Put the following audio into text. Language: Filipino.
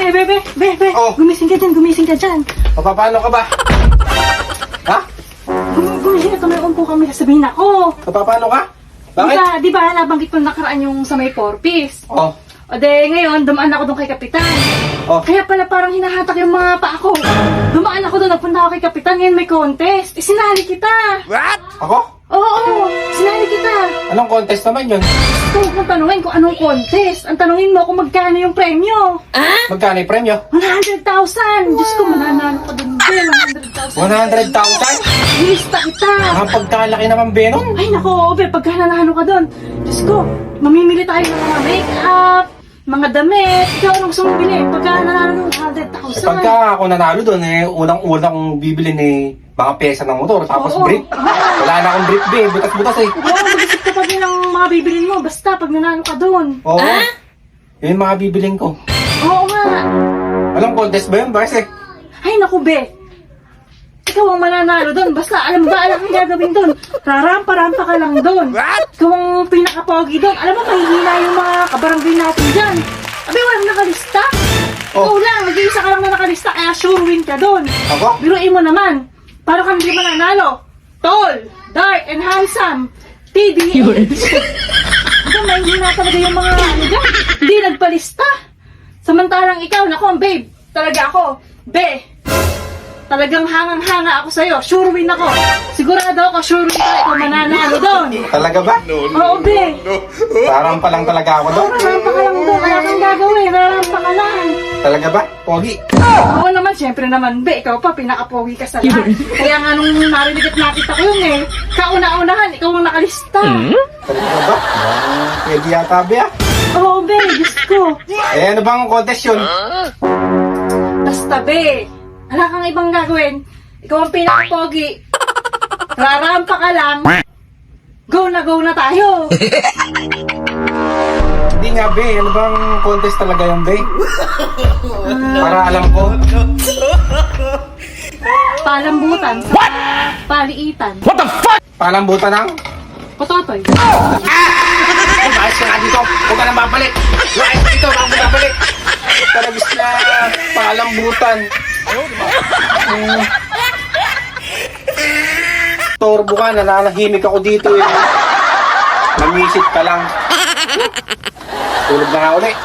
Be. Oh. Gumising ka dyan. Paano ka ba? Ha? Gumising ka, may umpo kami sasabihin ako. Paano ka? Bakit? Di ba nabanggit ko nakaraan yung sa may 4-piece? Oh. O de, ngayon, dumaan ako doon kay Kapitan. Oh. Kaya pala parang hinahatak yung mga paa ko. Dumaan ako doon, nagpunta ako kay Kapitan, ngayon may contest. Sinali kita. Ako? Oo, sinali kita. Anong contest naman yun? Huwag mong tanungin kung anong contest. Ang tanungin mo kung magkano yung premyo. Magkano yung premyo? 100,000! Diyos ko, mananalo ka doon. 100,000. 100,000? Nilista kita. Pagkalaki naman, Benon. Ay, nako, Obe, pagka nanalo ka doon. Diyos ko, mamimili tayo ng mga make-up, mga damit. Ikaw anong gusto mong bili? Pagka nanalo ng 100,000. Pagka ako nanalo doon, unang-unang kong bibilin mga pyesa ng motor, tapos Oo. brick. Wala na akong brick, butas-butas Oo, mag-isip ka pa din ng mga bibilin mo. Basta, pag nanalo ka doon. Oo. Yun yung mga bibilin ko. Oo nga. Anong contest ba yun, Base? Ay, naku, Be. Ikaw ang mananalo doon. Basta, alam ang gagawin doon. Rarampa-rampa ka lang doon. Ikaw ang pinaka-pogi doon. Alam mo, mahihina yung mga kabarangay natin dyan. Abi, walang nakalista. Ikaw lang, mag-iisa ka lang na nakalista, kaya sure win ka doon. Ako? Biruin mo naman. Paano ka hindi mananalo? Tall, dark, and handsome. TDA. Ito, mahihina talaga yung mga ano dyan. Hindi nagpalista. Samantalang ikaw, naku, babe. Talaga ako. Be. Talagang hangang-hanga ako sa'yo. Sure win ako. Sigurado ako, sure win ka. Ikaw mananalo doon. Talaga ba? Oo, be. Rarampa lang talaga ako doon. Rarampa ka lang doon. Wala kang gagawin. Rarampa ka lang. Talaga ba? Pogi. Oo naman, syempre naman, be. Ikaw pa, pinaka-pogi ka sa lahat. Kaya nga nung narinig at nakita ko yun kauna-unahan, ikaw ang nakalista. Talaga ba? Pwede yata, Be, Oo, be. Diyos ko. ano bang contest yun? Basta, be. Wala kang ibang gagawin. Ikaw ang pinaka-pogi. Rarampa ka lang. Go na tayo. Hindi nga, Be. Ano bang contest talaga yun, Be? Para alam ko. Palambutan sa paliitan. Palambutan ng... Pototoy. Ayos ka nga dito. Huwag ka nang babalik. Ayos ka dito. Huwag ka babalik. Talagis na palambutan. Torbo ka. Nananahimik ako dito. Namisit ka lang. Tulog na nga ulit.